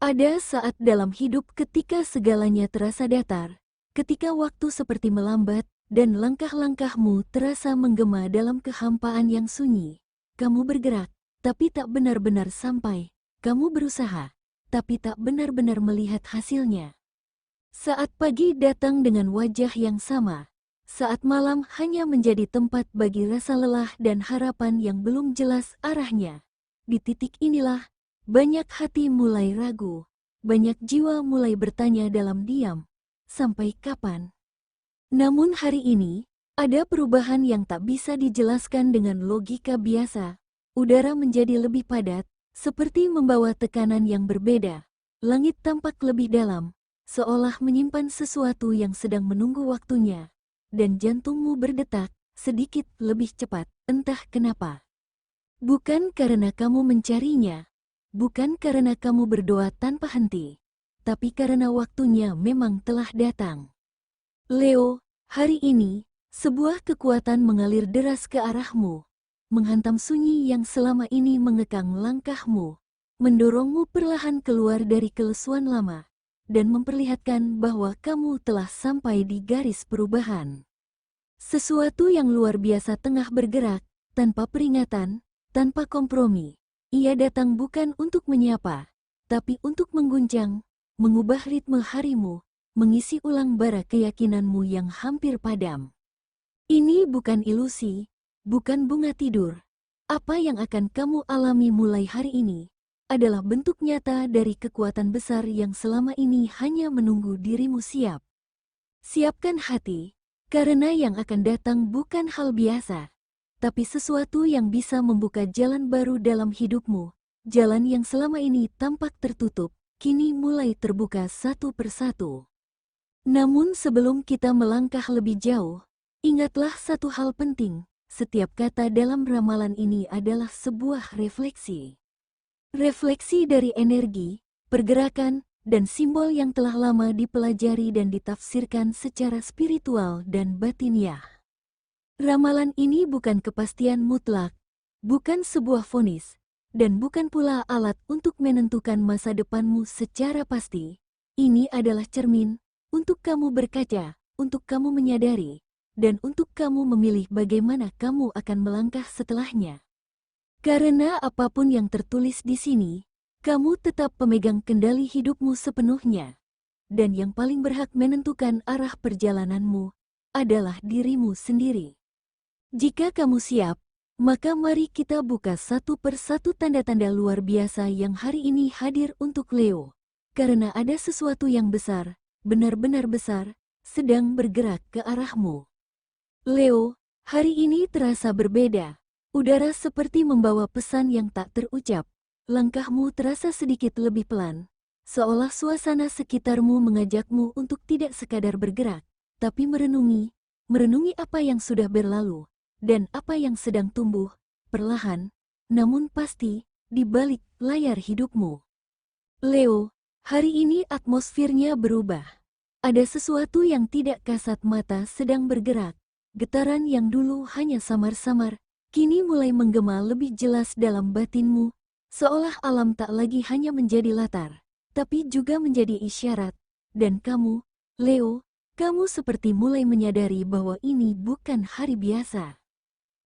Ada saat dalam hidup ketika segalanya terasa datar, ketika waktu seperti melambat, dan langkah-langkahmu terasa menggema dalam kehampaan yang sunyi. Kamu bergerak, tapi tak benar-benar sampai. Kamu berusaha, tapi tak benar-benar melihat hasilnya. Saat pagi datang dengan wajah yang sama, saat malam hanya menjadi tempat bagi rasa lelah dan harapan yang belum jelas arahnya. Di titik inilah, banyak hati mulai ragu, banyak jiwa mulai bertanya dalam diam, sampai kapan? Namun hari ini, ada perubahan yang tak bisa dijelaskan dengan logika biasa. Udara menjadi lebih padat, seperti membawa tekanan yang berbeda. Langit tampak lebih dalam, seolah menyimpan sesuatu yang sedang menunggu waktunya. Dan jantungmu berdetak sedikit lebih cepat, entah kenapa. Bukan karena kamu mencarinya, bukan karena kamu berdoa tanpa henti, tapi karena waktunya memang telah datang. Leo, hari ini, sebuah kekuatan mengalir deras ke arahmu, menghantam sunyi yang selama ini mengekang langkahmu, mendorongmu perlahan keluar dari kelesuan lama, dan memperlihatkan bahwa kamu telah sampai di garis perubahan. Sesuatu yang luar biasa tengah bergerak, tanpa peringatan, tanpa kompromi. Ia datang bukan untuk menyapa, tapi untuk mengguncang, mengubah ritme harimu, mengisi ulang bara keyakinanmu yang hampir padam. Ini bukan ilusi, bukan bunga tidur. Apa yang akan kamu alami mulai hari ini adalah bentuk nyata dari kekuatan besar yang selama ini hanya menunggu dirimu siap. Siapkan hati, karena yang akan datang bukan hal biasa, tapi sesuatu yang bisa membuka jalan baru dalam hidupmu. Jalan yang selama ini tampak tertutup, kini mulai terbuka satu persatu. Namun sebelum kita melangkah lebih jauh, ingatlah satu hal penting. Setiap kata dalam ramalan ini adalah sebuah refleksi. Refleksi dari energi, pergerakan, dan simbol yang telah lama dipelajari dan ditafsirkan secara spiritual dan batiniah. Ramalan ini bukan kepastian mutlak, bukan sebuah vonis, dan bukan pula alat untuk menentukan masa depanmu secara pasti. Ini adalah cermin untuk kamu berkaca, untuk kamu menyadari, dan untuk kamu memilih bagaimana kamu akan melangkah setelahnya. Karena apapun yang tertulis di sini, kamu tetap pemegang kendali hidupmu sepenuhnya. Dan yang paling berhak menentukan arah perjalananmu adalah dirimu sendiri. Jika kamu siap, maka mari kita buka satu persatu tanda-tanda luar biasa yang hari ini hadir untuk Leo. Karena ada sesuatu yang besar, benar-benar besar, sedang bergerak ke arahmu. Leo, hari ini terasa berbeda. Udara seperti membawa pesan yang tak terucap. Langkahmu terasa sedikit lebih pelan, seolah suasana sekitarmu mengajakmu untuk tidak sekadar bergerak, tapi merenungi apa yang sudah berlalu. Dan apa yang sedang tumbuh, perlahan, namun pasti, di balik layar hidupmu. Leo, hari ini atmosfernya berubah. Ada sesuatu yang tidak kasat mata sedang bergerak. Getaran yang dulu hanya samar-samar, kini mulai menggema lebih jelas dalam batinmu, seolah alam tak lagi hanya menjadi latar, tapi juga menjadi isyarat. Dan kamu, Leo, kamu seperti mulai menyadari bahwa ini bukan hari biasa.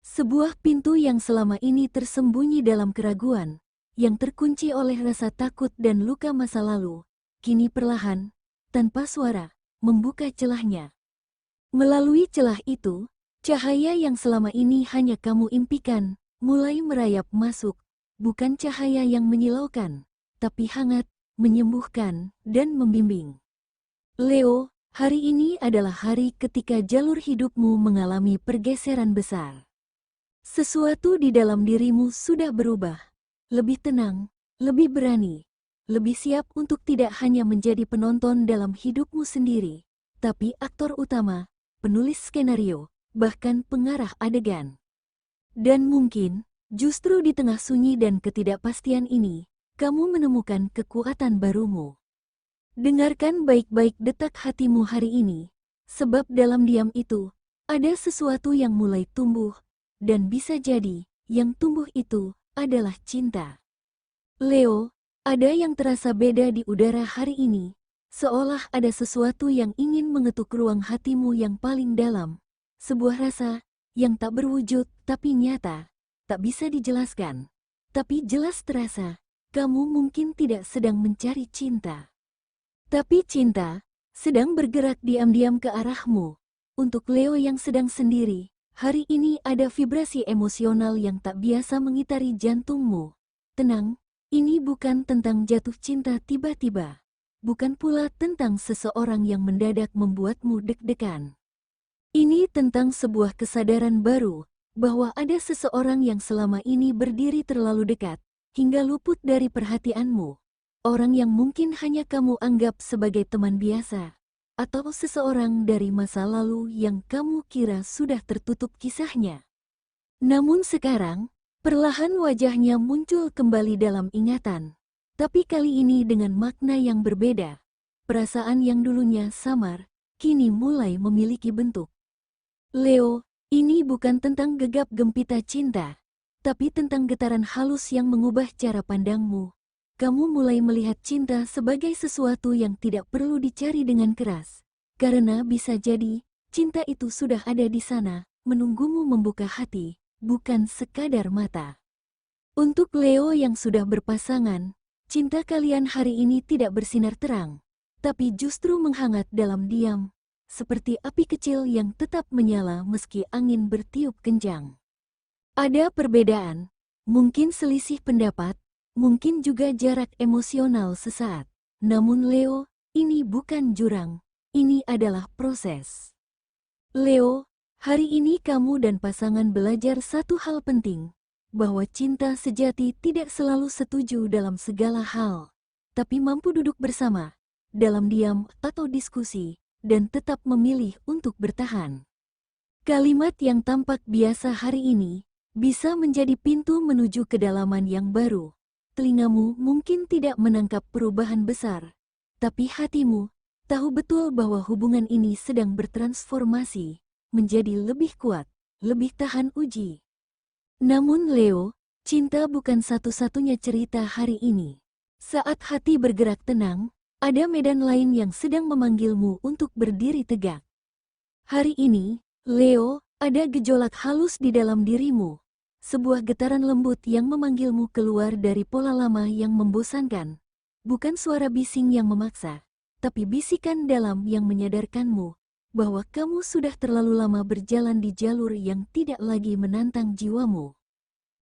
Sebuah pintu yang selama ini tersembunyi dalam keraguan, yang terkunci oleh rasa takut dan luka masa lalu, kini perlahan, tanpa suara, membuka celahnya. Melalui celah itu, cahaya yang selama ini hanya kamu impikan, mulai merayap masuk, bukan cahaya yang menyilaukan, tapi hangat, menyembuhkan, dan membimbing. Leo, hari ini adalah hari ketika jalur hidupmu mengalami pergeseran besar. Sesuatu di dalam dirimu sudah berubah, lebih tenang, lebih berani, lebih siap untuk tidak hanya menjadi penonton dalam hidupmu sendiri, tapi aktor utama, penulis skenario, bahkan pengarah adegan. Dan mungkin, justru di tengah sunyi dan ketidakpastian ini, kamu menemukan kekuatan barumu. Dengarkan baik-baik detak hatimu hari ini, sebab dalam diam itu, ada sesuatu yang mulai tumbuh, dan bisa jadi, yang tumbuh itu adalah cinta. Leo, Ada yang terasa beda di udara hari ini, seolah ada sesuatu yang ingin mengetuk ruang hatimu yang paling dalam. Sebuah rasa yang tak berwujud tapi nyata, tak bisa dijelaskan. Tapi jelas terasa, kamu mungkin tidak sedang mencari cinta. Tapi cinta sedang bergerak diam-diam ke arahmu. Untuk Leo yang sedang sendiri, hari ini ada vibrasi emosional yang tak biasa mengitari jantungmu. Tenang, ini bukan tentang jatuh cinta tiba-tiba. Bukan pula tentang seseorang yang mendadak membuatmu deg-degan. Ini tentang sebuah kesadaran baru, bahwa ada seseorang yang selama ini berdiri terlalu dekat, hingga luput dari perhatianmu. Orang yang mungkin hanya kamu anggap sebagai teman biasa, atau seseorang dari masa lalu yang kamu kira sudah tertutup kisahnya. Namun sekarang, perlahan wajahnya muncul kembali dalam ingatan. Tapi kali ini dengan makna yang berbeda. Perasaan yang dulunya samar, kini mulai memiliki bentuk. Leo, ini bukan tentang gegap gempita cinta, tapi tentang getaran halus yang mengubah cara pandangmu. Kamu mulai melihat cinta sebagai sesuatu yang tidak perlu dicari dengan keras. Karena bisa jadi, cinta itu sudah ada di sana, menunggumu membuka hati, bukan sekadar mata. Untuk Leo yang sudah berpasangan, cinta kalian hari ini tidak bersinar terang, tapi justru menghangat dalam diam, seperti api kecil yang tetap menyala meski angin bertiup kencang. Ada perbedaan, mungkin selisih pendapat, mungkin juga jarak emosional sesaat. Namun Leo, ini bukan jurang, ini adalah proses. Leo, hari ini kamu dan pasangan belajar satu hal penting, bahwa cinta sejati tidak selalu setuju dalam segala hal, tapi mampu duduk bersama, dalam diam atau diskusi, dan tetap memilih untuk bertahan. Kalimat yang tampak biasa hari ini, bisa menjadi pintu menuju kedalaman yang baru. Telingamu mungkin tidak menangkap perubahan besar, tapi hatimu tahu betul bahwa hubungan ini sedang bertransformasi, menjadi lebih kuat, lebih tahan uji. Namun Leo, cinta bukan satu-satunya cerita hari ini. Saat hati bergerak tenang, ada medan lain yang sedang memanggilmu untuk berdiri tegak. Hari ini, Leo, ada gejolak halus di dalam dirimu. Sebuah getaran lembut yang memanggilmu keluar dari pola lama yang membosankan. Bukan suara bising yang memaksa, tapi bisikan dalam yang menyadarkanmu bahwa kamu sudah terlalu lama berjalan di jalur yang tidak lagi menantang jiwamu.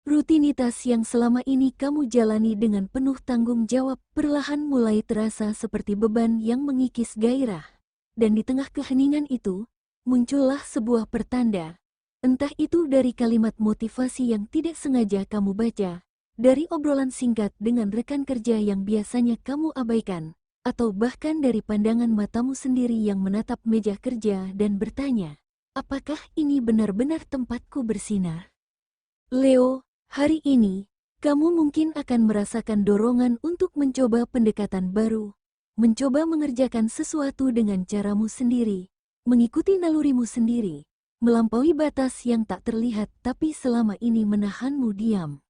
Rutinitas yang selama ini kamu jalani dengan penuh tanggung jawab perlahan mulai terasa seperti beban yang mengikis gairah. Dan di tengah keheningan itu, muncullah sebuah pertanda. Entah itu dari kalimat motivasi yang tidak sengaja kamu baca, dari obrolan singkat dengan rekan kerja yang biasanya kamu abaikan, atau bahkan dari pandangan matamu sendiri yang menatap meja kerja dan bertanya, apakah ini benar-benar tempatku bersinar? Leo, hari ini, kamu mungkin akan merasakan dorongan untuk mencoba pendekatan baru, mencoba mengerjakan sesuatu dengan caramu sendiri, mengikuti nalurimu sendiri, melampaui batas yang tak terlihat tapi selama ini menahanmu diam.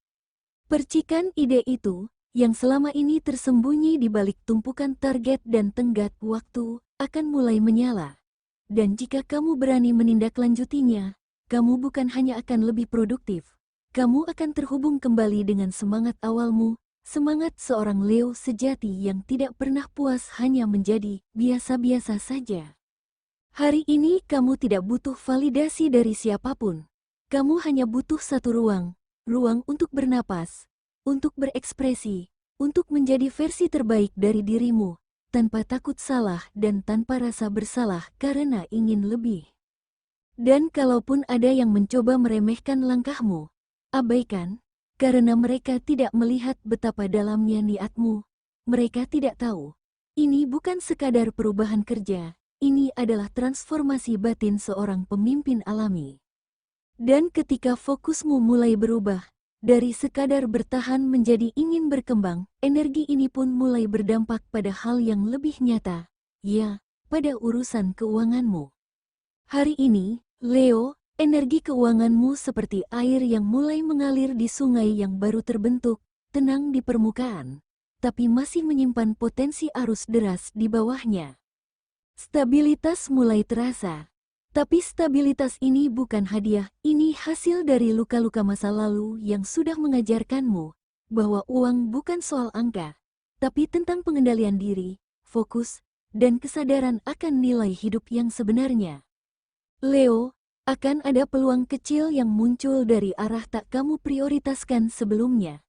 Percikan ide itu, yang selama ini tersembunyi di balik tumpukan target dan tenggat waktu, akan mulai menyala. Dan jika kamu berani menindaklanjutinya, kamu bukan hanya akan lebih produktif, kamu akan terhubung kembali dengan semangat awalmu, semangat seorang Leo sejati yang tidak pernah puas hanya menjadi biasa-biasa saja. Hari ini kamu tidak butuh validasi dari siapapun. Kamu hanya butuh satu ruang untuk bernapas, untuk berekspresi, untuk menjadi versi terbaik dari dirimu, tanpa takut salah dan tanpa rasa bersalah karena ingin lebih. Dan kalaupun ada yang mencoba meremehkan langkahmu, abaikan, karena mereka tidak melihat betapa dalamnya niatmu. Mereka tidak tahu, ini bukan sekadar perubahan kerja. Ini adalah transformasi batin seorang pemimpin alami. Dan ketika fokusmu mulai berubah, dari sekadar bertahan menjadi ingin berkembang, energi ini pun mulai berdampak pada hal yang lebih nyata, ya, pada urusan keuanganmu. Hari ini, Leo, energi keuanganmu seperti air yang mulai mengalir di sungai yang baru terbentuk, tenang di permukaan, tapi masih menyimpan potensi arus deras di bawahnya. Stabilitas mulai terasa. Tapi stabilitas ini bukan hadiah, ini hasil dari luka-luka masa lalu yang sudah mengajarkanmu bahwa uang bukan soal angka, tapi tentang pengendalian diri, fokus, dan kesadaran akan nilai hidup yang sebenarnya. Leo, akan ada peluang kecil yang muncul dari arah tak kamu prioritaskan sebelumnya.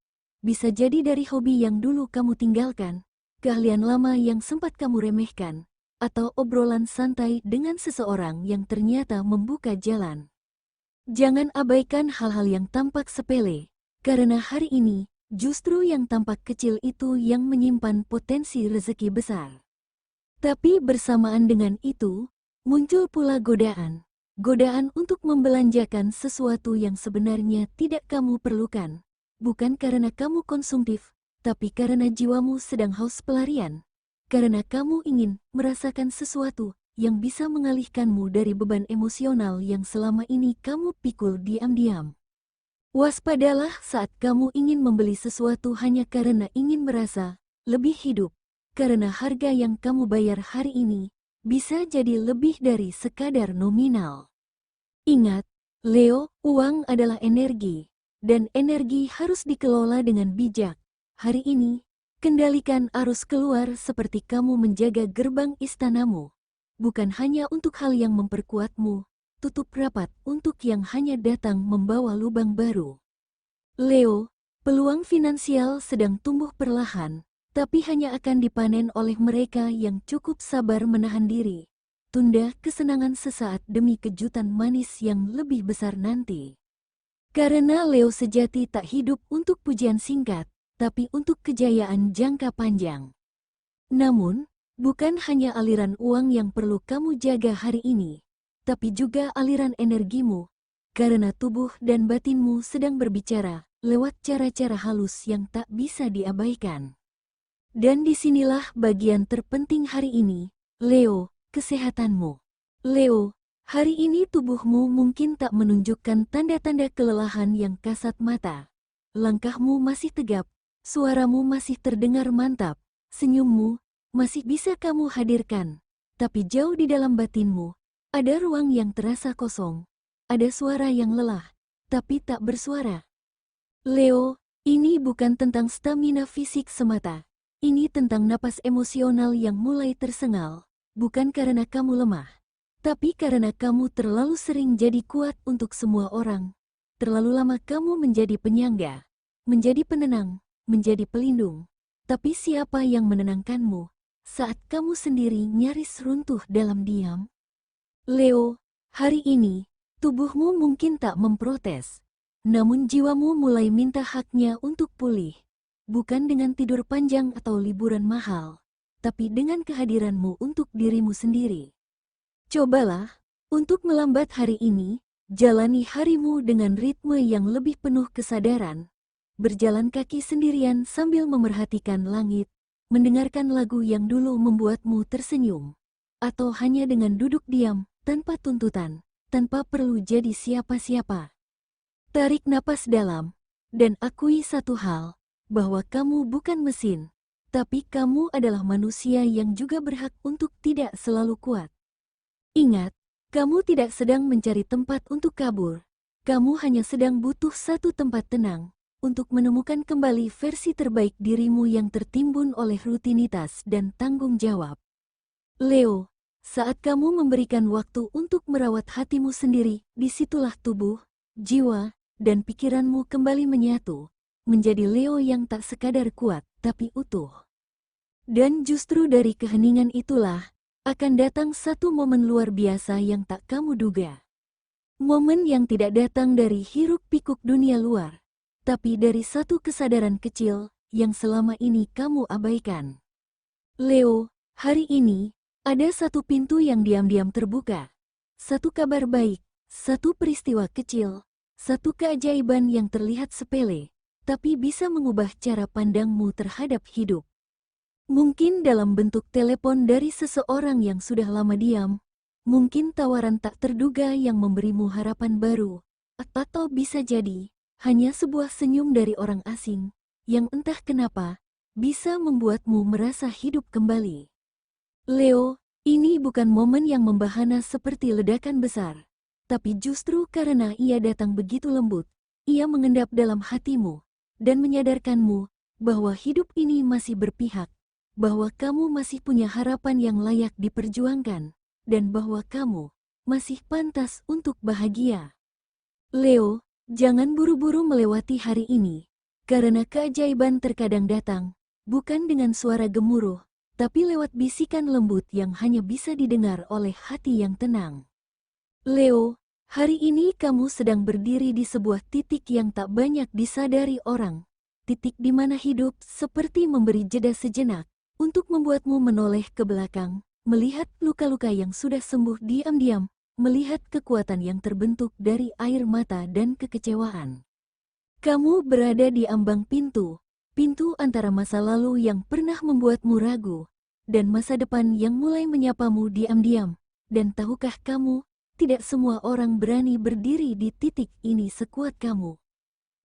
Bisa jadi dari hobi yang dulu kamu tinggalkan, keahlian lama yang sempat kamu remehkan, atau obrolan santai dengan seseorang yang ternyata membuka jalan. Jangan abaikan hal-hal yang tampak sepele, karena hari ini, justru yang tampak kecil itu yang menyimpan potensi rezeki besar. Tapi bersamaan dengan itu, muncul pula godaan. Godaan untuk membelanjakan sesuatu yang sebenarnya tidak kamu perlukan. Bukan karena kamu konsumtif, tapi karena jiwamu sedang haus pelarian. Karena kamu ingin merasakan sesuatu yang bisa mengalihkanmu dari beban emosional yang selama ini kamu pikul diam-diam. Waspadalah saat kamu ingin membeli sesuatu hanya karena ingin merasa lebih hidup, karena harga yang kamu bayar hari ini bisa jadi lebih dari sekadar nominal. Ingat, Leo, uang adalah energi, dan energi harus dikelola dengan bijak. Hari ini, kendalikan arus keluar seperti kamu menjaga gerbang istanamu. Bukan hanya untuk hal yang memperkuatmu, tutup rapat untuk yang hanya datang membawa lubang baru. Leo, peluang finansial sedang tumbuh perlahan, tapi hanya akan dipanen oleh mereka yang cukup sabar menahan diri. Tunda kesenangan sesaat demi kejutan manis yang lebih besar nanti. Karena Leo sejati tak hidup untuk pujian singkat, tapi untuk kejayaan jangka panjang. Namun, bukan hanya aliran uang yang perlu kamu jaga hari ini, tapi juga aliran energimu, karena tubuh dan batinmu sedang berbicara lewat cara-cara halus yang tak bisa diabaikan. Dan disinilah bagian terpenting hari ini, Leo, kesehatanmu. Leo, hari ini tubuhmu mungkin tak menunjukkan tanda-tanda kelelahan yang kasat mata. Langkahmu masih tegap, suaramu masih terdengar mantap, senyummu masih bisa kamu hadirkan. Tapi jauh di dalam batinmu, ada ruang yang terasa kosong. Ada suara yang lelah, tapi tak bersuara. Leo, ini bukan tentang stamina fisik semata. Ini tentang napas emosional yang mulai tersengal. Bukan karena kamu lemah, tapi karena kamu terlalu sering jadi kuat untuk semua orang. Terlalu lama kamu menjadi penyangga, menjadi penenang, menjadi pelindung. Tapi siapa yang menenangkanmu saat kamu sendiri nyaris runtuh dalam diam? Leo, hari ini, tubuhmu mungkin tak memprotes, namun jiwamu mulai minta haknya untuk pulih. Bukan dengan tidur panjang atau liburan mahal, tapi dengan kehadiranmu untuk dirimu sendiri. Cobalah, untuk melambat hari ini, jalani harimu dengan ritme yang lebih penuh kesadaran. Berjalan kaki sendirian sambil memerhatikan langit, mendengarkan lagu yang dulu membuatmu tersenyum. Atau hanya dengan duduk diam, tanpa tuntutan, tanpa perlu jadi siapa-siapa. Tarik napas dalam, dan akui satu hal, bahwa kamu bukan mesin. Tapi kamu adalah manusia yang juga berhak untuk tidak selalu kuat. Ingat, kamu tidak sedang mencari tempat untuk kabur. Kamu hanya sedang butuh satu tempat tenang, untuk menemukan kembali versi terbaik dirimu yang tertimbun oleh rutinitas dan tanggung jawab. Leo, saat kamu memberikan waktu untuk merawat hatimu sendiri, disitulah tubuh, jiwa, dan pikiranmu kembali menyatu, menjadi Leo yang tak sekadar kuat, tapi utuh. Dan justru dari keheningan itulah, akan datang satu momen luar biasa yang tak kamu duga. Momen yang tidak datang dari hiruk-pikuk dunia luar, tapi dari satu kesadaran kecil, yang selama ini kamu abaikan. Leo, hari ini, ada satu pintu yang diam-diam terbuka. Satu kabar baik, satu peristiwa kecil, satu keajaiban yang terlihat sepele, tapi bisa mengubah cara pandangmu terhadap hidup. Mungkin dalam bentuk telepon dari seseorang yang sudah lama diam, mungkin tawaran tak terduga yang memberimu harapan baru, atau bisa jadi hanya sebuah senyum dari orang asing, yang entah kenapa bisa membuatmu merasa hidup kembali. Leo, ini bukan momen yang membahana seperti ledakan besar. Tapi justru karena ia datang begitu lembut, ia mengendap dalam hatimu, dan menyadarkanmu bahwa hidup ini masih berpihak, bahwa kamu masih punya harapan yang layak diperjuangkan, dan bahwa kamu masih pantas untuk bahagia. Leo, jangan buru-buru melewati hari ini, karena keajaiban terkadang datang, bukan dengan suara gemuruh, tapi lewat bisikan lembut yang hanya bisa didengar oleh hati yang tenang. Leo, hari ini kamu sedang berdiri di sebuah titik yang tak banyak disadari orang. Titik di mana hidup seperti memberi jeda sejenak untuk membuatmu menoleh ke belakang, melihat luka-luka yang sudah sembuh diam-diam, melihat kekuatan yang terbentuk dari air mata dan kekecewaan. Kamu berada di ambang pintu antara masa lalu yang pernah membuatmu ragu, dan masa depan yang mulai menyapamu diam-diam. Dan tahukah kamu, tidak semua orang berani berdiri di titik ini sekuat kamu.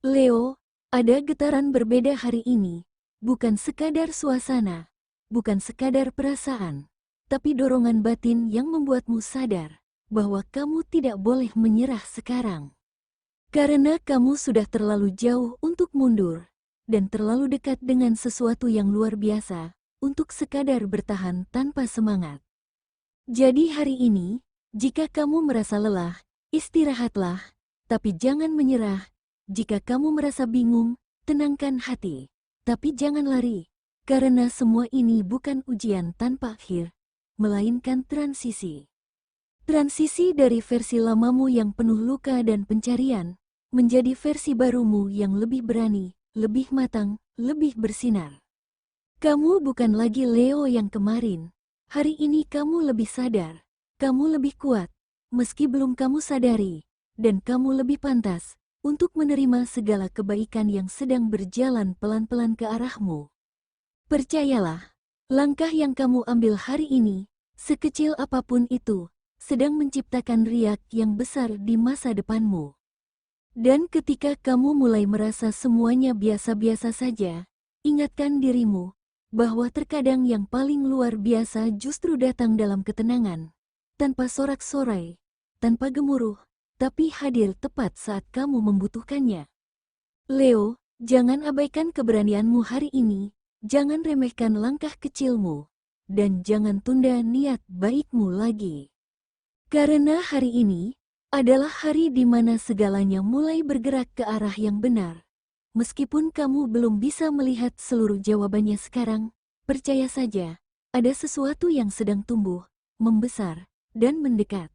Leo, ada getaran berbeda hari ini, bukan sekadar suasana, bukan sekadar perasaan, tapi dorongan batin yang membuatmu sadar bahwa kamu tidak boleh menyerah sekarang. Karena kamu sudah terlalu jauh untuk mundur, dan terlalu dekat dengan sesuatu yang luar biasa untuk sekadar bertahan tanpa semangat. Jadi hari ini, jika kamu merasa lelah, istirahatlah, tapi jangan menyerah. Jika kamu merasa bingung, tenangkan hati, tapi jangan lari, karena semua ini bukan ujian tanpa akhir, melainkan transisi. Transisi dari versi lamamu yang penuh luka dan pencarian, menjadi versi barumu yang lebih berani, lebih matang, lebih bersinar. Kamu bukan lagi Leo yang kemarin. Hari ini kamu lebih sadar. Kamu lebih kuat, meski belum kamu sadari, dan kamu lebih pantas untuk menerima segala kebaikan yang sedang berjalan pelan-pelan ke arahmu. Percayalah, langkah yang kamu ambil hari ini, sekecil apapun itu, sedang menciptakan riak yang besar di masa depanmu. Dan ketika kamu mulai merasa semuanya biasa-biasa saja, ingatkan dirimu bahwa terkadang yang paling luar biasa justru datang dalam ketenangan. Tanpa sorak-sorai, tanpa gemuruh, tapi hadir tepat saat kamu membutuhkannya. Leo, jangan abaikan keberanianmu hari ini, jangan remehkan langkah kecilmu, dan jangan tunda niat baikmu lagi. Karena hari ini adalah hari di mana segalanya mulai bergerak ke arah yang benar. Meskipun kamu belum bisa melihat seluruh jawabannya sekarang, percaya saja, ada sesuatu yang sedang tumbuh, membesar, dan mendekat.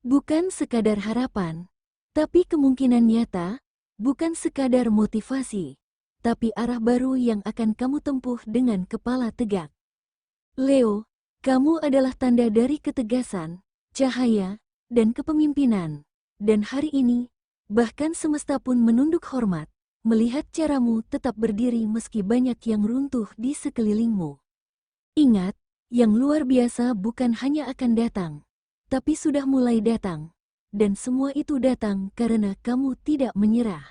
Bukan sekadar harapan, tapi kemungkinan nyata, bukan sekadar motivasi, tapi arah baru yang akan kamu tempuh dengan kepala tegak. Leo, kamu adalah tanda dari ketegasan, cahaya, dan kepemimpinan. Dan hari ini, bahkan semesta pun menunduk hormat, melihat caramu tetap berdiri meski banyak yang runtuh di sekelilingmu. Ingat, yang luar biasa bukan hanya akan datang, tapi sudah mulai datang, dan semua itu datang karena kamu tidak menyerah.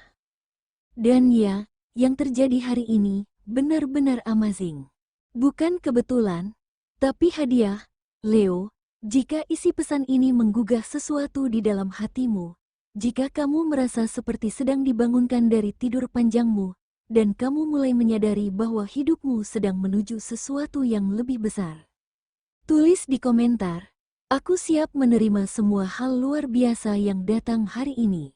Dan ya, yang terjadi hari ini benar-benar amazing. Bukan kebetulan, tapi hadiah. Leo, jika isi pesan ini menggugah sesuatu di dalam hatimu, jika kamu merasa seperti sedang dibangunkan dari tidur panjangmu, dan kamu mulai menyadari bahwa hidupmu sedang menuju sesuatu yang lebih besar, tulis di komentar, "Aku siap menerima semua hal luar biasa yang datang hari ini."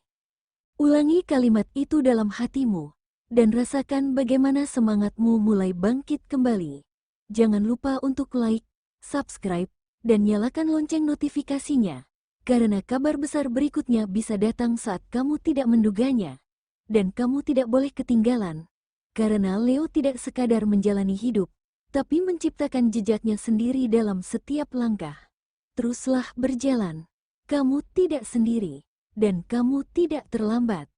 Ulangi kalimat itu dalam hatimu, dan rasakan bagaimana semangatmu mulai bangkit kembali. Jangan lupa untuk like, subscribe, dan nyalakan lonceng notifikasinya, karena kabar besar berikutnya bisa datang saat kamu tidak menduganya. Dan kamu tidak boleh ketinggalan, karena Leo tidak sekadar menjalani hidup, tapi menciptakan jejaknya sendiri dalam setiap langkah. Teruslah berjalan, kamu tidak sendiri, dan kamu tidak terlambat.